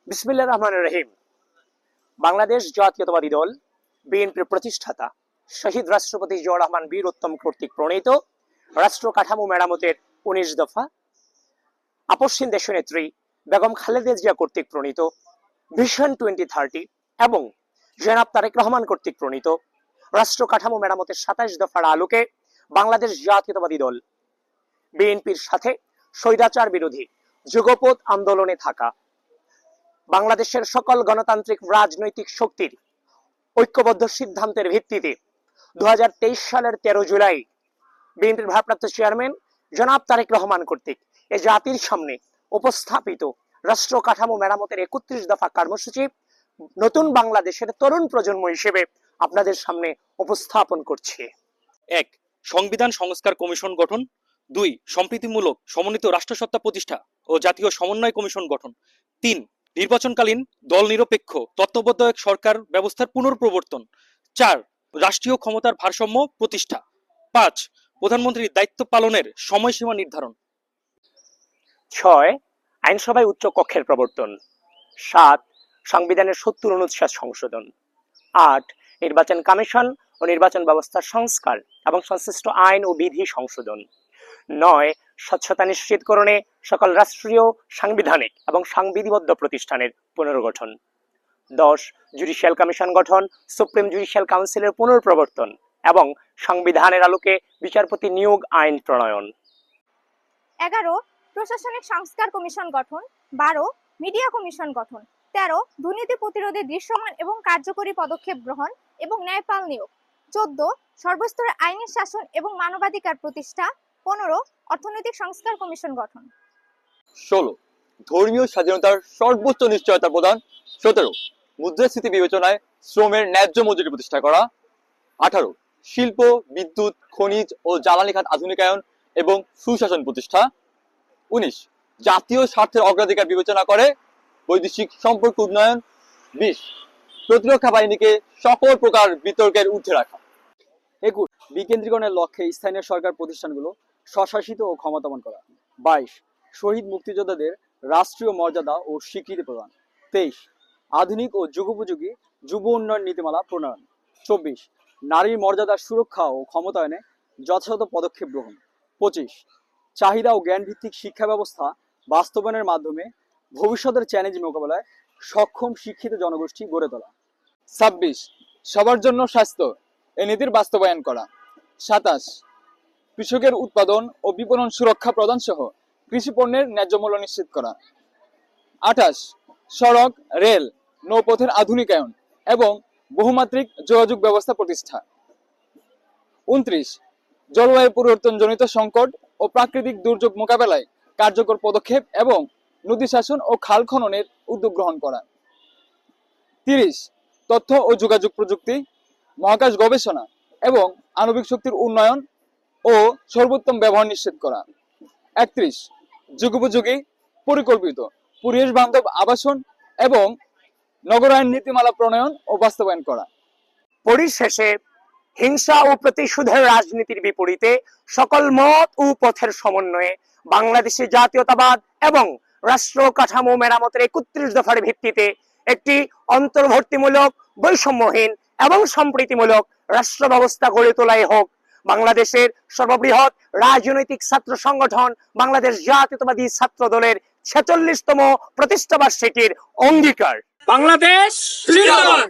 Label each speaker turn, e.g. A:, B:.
A: বিসমিল্লাহির রহমানির রহিম। বাংলাদেশ জাতীয়তাবাদী দল বিএনপির প্রতিষ্ঠাতা শহীদ রাষ্ট্রপতি জিয়াউর রহমান বীর উত্তম কর্তৃক প্রণীত রাষ্ট্র কাঠামো মেরামতের ১৯ দফা, আপসহীন দেশনেত্রী বেগম খালেদা জিয়া কর্তৃক প্রণীত ভিশন 2030 এবং জনাব তারেক রহমান কর্তৃক প্রণীত রাষ্ট্র কাঠামো মেরামতের ২৭ দফার আলোকে বাংলাদেশ জাতীয়তাবাদী দল বিএনপির সাথে স্বৈরাচার বিরোধী যুগপৎ আন্দোলনে থাকা বাংলাদেশের সকল গণতান্ত্রিক রাজনৈতিক শক্তির ঐক্যবদ্ধ সিদ্ধান্তের ভিত্তিতে ২০২৩ সালের ১৩ জুলাই বিএনপির ভারপ্রাপ্ত চেয়ারম্যান জনাব তারেক রহমান কর্তৃক এ জাতির সামনে উপস্থাপিত রাষ্ট্র কাঠামো মেরামতের ৩১ দফা কর্মসূচি নতুন বাংলাদেশের তরুণ প্রজন্ম হিসেবে আপনাদের সামনে উপস্থাপন করছে।
B: ১. সংবিধান সংস্কার কমিশন গঠন। ২. সম্প্রীতিমূলক সমন্বিত রাষ্ট্রসত্তা প্রতিষ্ঠা ও জাতীয় সমন্বয় কমিশন গঠন। ৩. নির্বাচনকালীন দল নিরপেক্ষ তত্ত্বাবধায়ক সরকার ব্যবস্থার পুনর্প্রবর্তন। ৪. রাষ্ট্রীয় ক্ষমতার ভারসাম্য প্রতিষ্ঠা। ৫. প্রধানমন্ত্রীর দায়িত্ব পালনের সময়সীমা নির্ধারণ।
A: ৬. আইনসভায় উচ্চ কক্ষের প্রবর্তন। ৭. সংবিধানের ৭০ অনুচ্ছেদ সংশোধন। ৮. নির্বাচন কমিশন ও নির্বাচন ব্যবস্থার সংস্কার এবং সংশ্লিষ্ট আইন ও বিধি সংশোধন। ৯. স্বচ্ছতা নিশ্চিতকরণে সকল রাষ্ট্রীয় সাংবিধানিক এবং সংবিধিবদ্ধ প্রতিষ্ঠানের পুনর্গঠন। ১০. জুডিশিয়াল কমিশন গঠন, সুপ্রিম জুডিশিয়াল কাউন্সিলের পুনর্প্রবর্তন এবং সংবিধানের আলোকে বিচারপতি নিয়োগ আইন প্রণয়ন।
C: ১১. প্রশাসনিক সংস্কার কমিশন গঠন। ১২. মিডিয়া কমিশন গঠন। ১৩. দুর্নীতি প্রতিরোধে দৃশ্যমান এবং কার্যকরী পদক্ষেপ গ্রহণ এবং ন্যায়পাল নিয়োগ। ১৪. সর্বস্তরে আইনি শাসন এবং মানবাধিকার প্রতিষ্ঠা। ১৫. অর্থনৈতিক সংস্কার কমিশন গঠন।
D: ১৬. ধর্মীয় স্বাধীনতার সর্বোচ্চ নিশ্চয়তা প্রদান। ১৭. মুদ্রাস্ফীতি বিবেচনায় শ্রমের ন্যায্য মজুরি প্রতিষ্ঠা করা। ১৮. শিল্প, বিদ্যুৎ, খনিজ ও জ্বালানি খাত আধুনিকায়ন এবং সুশাসন প্রতিষ্ঠা। ১৯. জাতীয় স্বার্থের অগ্রাধিকার বিবেচনা করে বৈদেশিক সম্পর্ক উন্নয়ন। ২০. প্রতিরক্ষা বাহিনীকে সকল প্রকার বিতর্কের ঊর্ধ্বে রাখা।
E: ২১. বিকেন্দ্রীকরণের লক্ষ্যে স্থানীয় সরকার প্রতিষ্ঠানগুলো স্বশাসিত ও ক্ষমতাবান করা। ২২. শহীদ মুক্তিযোদ্ধাদের রাষ্ট্রীয় মর্যাদা ও স্বীকৃতি প্রদান। ২৩. আধুনিক ও যুগোপযোগী যুব উন্নয়ন নীতিমালা প্রণয়ন। ২৪. নারীর মর্যাদা সুরক্ষা ও ক্ষমতায়নে যথাযথ পদক্ষেপ গ্রহণ। ২৫. চাহিদা ও জ্ঞান ভিত্তিক শিক্ষা ব্যবস্থা বাস্তবায়নের মাধ্যমে ভবিষ্যতের চ্যালেঞ্জ মোকাবেলায় সক্ষম শিক্ষিত জনগোষ্ঠী গড়ে তোলা।
D: ২৬. সবার জন্য স্বাস্থ্য এই নীতির বাস্তবায়ন করা। ২৭. কৃষকের উৎপাদন ও বিপণন সুরক্ষা প্রদান সহ কৃষি পণ্যের ন্যায্য মূল্য নিশ্চিত করা। ২৮. সড়ক, রেল, নৌপথের আধুনিকায়ন এবং বহুমাত্রিক যোগাযোগ ব্যবস্থা প্রতিষ্ঠা। ২৯. জলবায়ু পরিবর্তনজনিত সংকট ও প্রাকৃতিক দুর্যোগ মোকাবেলায় কার্যকর পদক্ষেপ এবং নদী শাসন ও খাল খননের উদ্যোগ গ্রহণ করা। ৩০. তথ্য ও যোগাযোগ প্রযুক্তি, মহাকাশ গবেষণা এবং আণবিক শক্তির উন্নয়ন ও সর্বোত্তম ব্যবহার নিশ্চিত করা। ৩১. যুগোপযোগী, পরিকল্পিত, পরিবেশ বান্ধব আবাসন এবং নগরায়ন নীতিমালা প্রণয়ন ও বাস্তবায়ন করা।
A: পরিশেষে হিংসা ও প্রতিশোধের রাজনীতির বিপরীতে সকল মত ও পথের সমন্বয়ে বাংলাদেশে জাতীয়তাবাদ এবং রাষ্ট্র কাঠামো মেরামতের ৩১ দফার ভিত্তিতে একটি অন্তর্ভুক্তিমূলক, বৈষম্যহীন এবং সম্প্রীতিমূলক রাষ্ট্র ব্যবস্থা গড়ে তোলাই হোক বাংলাদেশের সর্ববৃহৎ রাজনৈতিক ছাত্র সংগঠন বাংলাদেশ জাতীয়তাবাদী ছাত্র দলের ৪৬তম প্রতিষ্ঠাবার্ষিকীর অঙ্গীকার।
F: বাংলাদেশ জিন্দাবাদ।